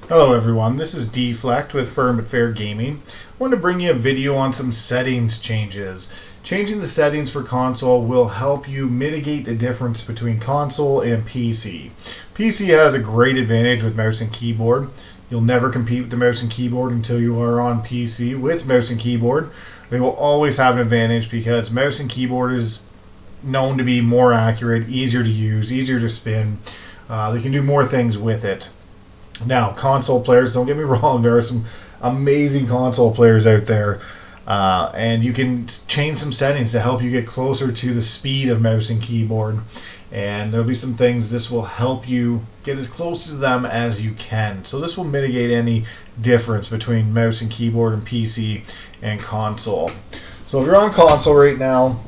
Hello everyone, this is Dflekd with Firm but Fair Gaming. I want to bring you a video on some settings changes. Changing the settings for console will help you mitigate the difference between console and PC. PC has a great advantage with mouse and keyboard. You'll never compete with the mouse and keyboard until you are on PC with mouse and keyboard. They will always have an advantage because mouse and keyboard is known to be more accurate, easier to use, easier to spin. They can do more things with it. Now, console players, don't get me wrong, there are some amazing console players out there, and you can change some settings to help you get closer to the speed of mouse and keyboard. And there'll be some things this will help you get as close to them as you can. So this will mitigate any difference between mouse and keyboard and PC and console. So if you're on console right now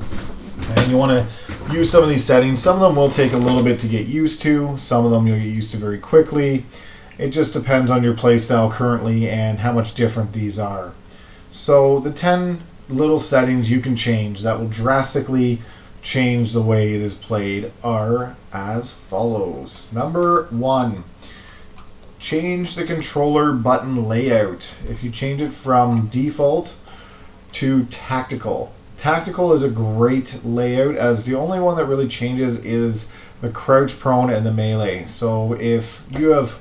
and you want to use some of these settings, some of them will take a little bit to get used to. Some of them you'll get used to very quickly. It just depends on your playstyle currently and how much different these are. So the 10 little settings you can change that will drastically change the way it is played are as follows. Number 1, change the controller button layout. If you change it from default to tactical. Tactical is a great layout, as the only one that really changes is the crouch, prone, and the melee. So if you have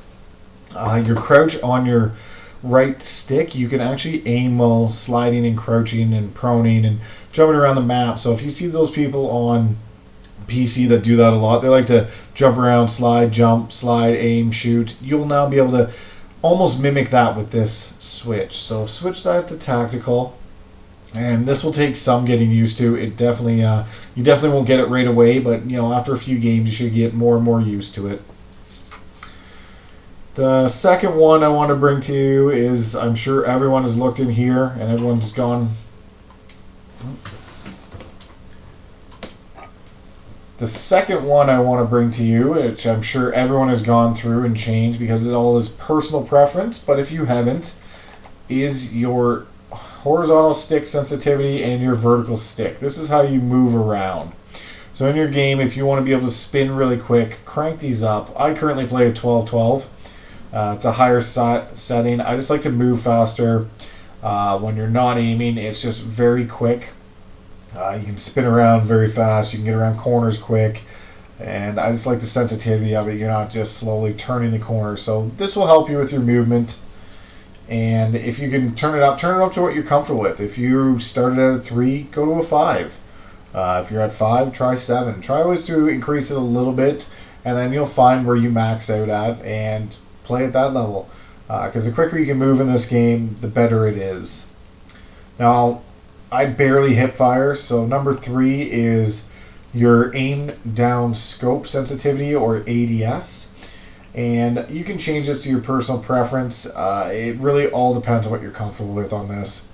your crouch on your right stick, you can actually aim while sliding and crouching and proning and jumping around the map. So if you see those people on PC that do that a lot, they like to jump around, slide, jump, slide, aim, shoot. You'll now be able to almost mimic that with this switch. So switch that to tactical, and this will take some getting used to. It definitely you definitely won't get it right away, but after a few games you should get more and more used to it. The second one I want to bring to you is, I'm sure everyone has looked in here and everyone's gone. The second one I want to bring to you, which I'm sure everyone has gone through and changed because it all is personal preference, but if you haven't, is your horizontal stick sensitivity and your vertical stick. This is how you move around. So in your game, if you want to be able to spin really quick, crank these up. I currently play a 12-12. It's a higher setting. I just like to move faster. When you're not aiming, it's just very quick. You can spin around very fast. You can get around corners quick. And I just like the sensitivity of it. You're not just slowly turning the corner. So this will help you with your movement. And if you can turn it up to what you're comfortable with. If you started at a 3, go to a 5. If you're at 5, try 7. Try always to increase it a little bit. And then you'll find where you max out at and play at that level, because the quicker you can move in this game, the better it is. Now, I barely hip fire, so number 3 is your aim down scope sensitivity, or ADS, and you can change this to your personal preference. It really all depends on what you're comfortable with on this.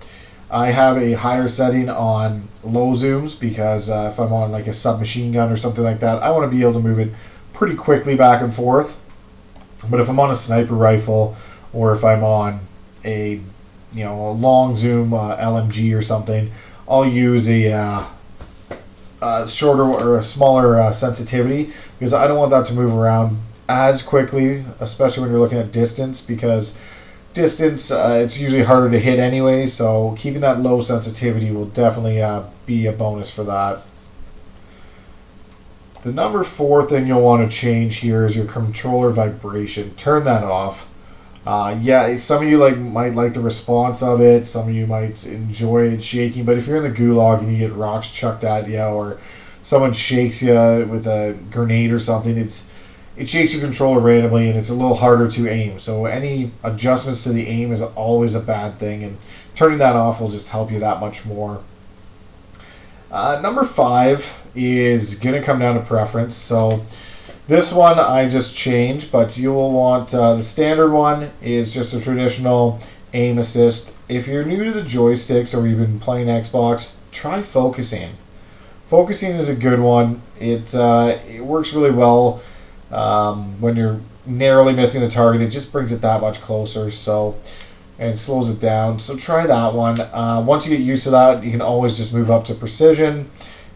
I have a higher setting on low zooms because if I'm on like a submachine gun or something like that, I want to be able to move it pretty quickly back and forth. But if I'm on a sniper rifle, or if I'm on a long zoom LMG or something, I'll use a shorter or a smaller sensitivity, because I don't want that to move around as quickly, especially when you're looking at distance, because distance it's usually harder to hit anyway. So keeping that low sensitivity will definitely be a bonus for that. The number 4 thing you'll want to change here is your controller vibration. Turn that off. Some of you might like the response of it. Some of you might enjoy it shaking. But if you're in the gulag and you get rocks chucked at you, or someone shakes you with a grenade or something, it shakes your controller randomly and it's a little harder to aim. So any adjustments to the aim is always a bad thing, and turning that off will just help you that much more. Number 5 is going to come down to preference. So this one I just changed, but you will want the standard one is just a traditional aim assist. If you're new to the joysticks or you've been playing Xbox, try focusing. Focusing is a good one. It works really well when you're narrowly missing the target. It just brings it that much closer. And slows it down. So try that one. Once you get used to that, you can always just move up to precision,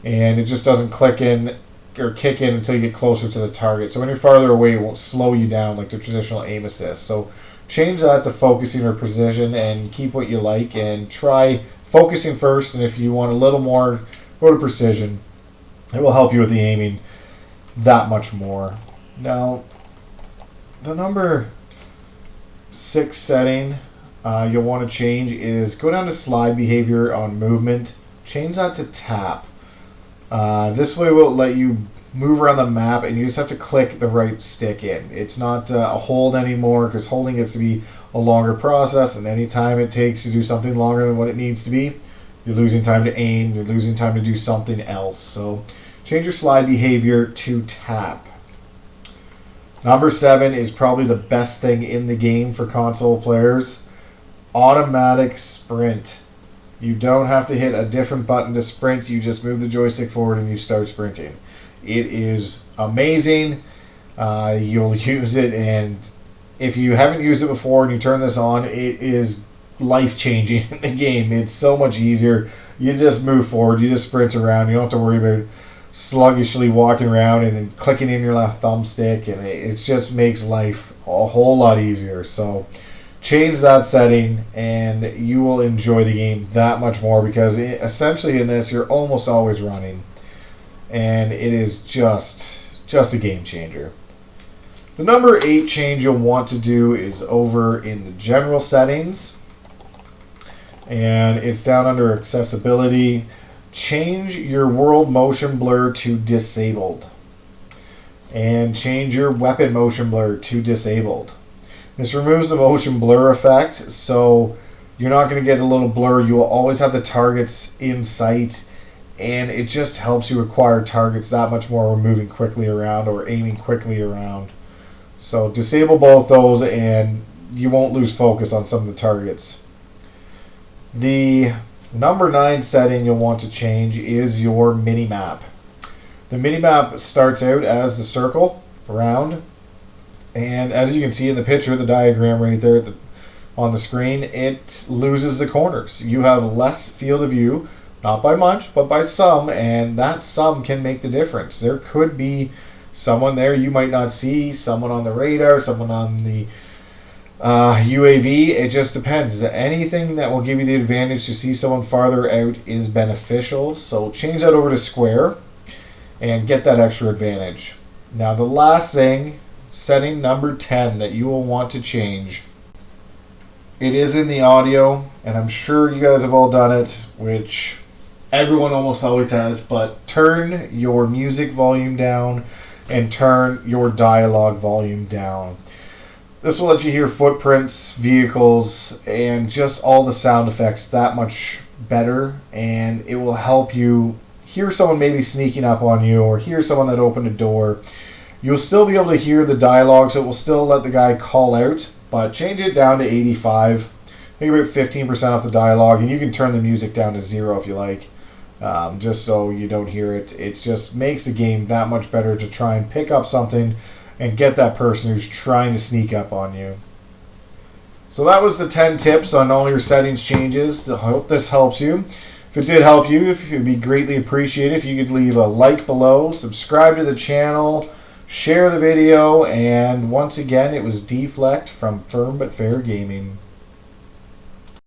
and it just doesn't click in or kick in until you get closer to the target. So when you're farther away, it won't slow you down like the traditional aim assist. So change that to focusing or precision and keep what you like and try focusing first. And if you want a little more, go to precision. It will help you with the aiming that much more. Now, the number 6 setting you'll want to change is go down to slide behavior on movement. Change that to tap. This way will let you move around the map and you just have to click the right stick in. It's not a hold anymore, because holding gets to be a longer process, and any time it takes to do something longer than what it needs to be, you're losing time to aim, you're losing time to do something else. So change your slide behavior to tap. Number 7 is probably the best thing in the game for console players. Automatic sprint. You don't have to hit a different button to sprint. You just move the joystick forward and you start sprinting. It is amazing. You'll use it, and if you haven't used it before and you turn this on, it is life-changing in the game. It's so much easier. You just move forward. You just sprint around. You don't have to worry about sluggishly walking around and clicking in your left thumbstick, and it just makes life a whole lot easier. So change that setting and you will enjoy the game that much more, because essentially in this you're almost always running, and it is just a game changer. The number 8 change you'll want to do is over in the general settings, and it's down under accessibility. Change your world motion blur to disabled, and change your weapon motion blur to disabled. This removes the motion blur effect, so you're not going to get a little blur. You will always have the targets in sight, and it just helps you acquire targets that much more when moving quickly around or aiming quickly around. So disable both those and you won't lose focus on some of the targets. The number 9 setting you'll want to change is your mini-map. The mini-map starts out as the circle around, and as you can see in the picture, the diagram right there on the screen, it loses the corners. You have less field of view, not by much, but by some, and that some can make the difference. There could be someone there you might not see, someone on the radar, someone on the UAV. It just depends. Anything that will give you the advantage to see someone farther out is beneficial, so change that over to square and get that extra advantage. Now the last thing, setting number 10 that you will want to change. It is in the audio, and I'm sure you guys have all done it, which everyone almost always has, but turn your music volume down and turn your dialogue volume down. This will let you hear footprints, vehicles, and just all the sound effects that much better, and it will help you hear someone maybe sneaking up on you or hear someone that opened a door. You'll still be able to hear the dialogue, so it will still let the guy call out, but change it down to 85, maybe about 15% off the dialogue, and you can turn the music down to 0 if you like, just so you don't hear it. It just makes the game that much better to try and pick up something and get that person who's trying to sneak up on you. So that was the 10 tips on all your settings changes. I hope this helps you. If it did help you, it would be greatly appreciated if you could leave a like below, subscribe to the channel, share the video, and once again, it was Dflekd from Firm But Fair Gaming.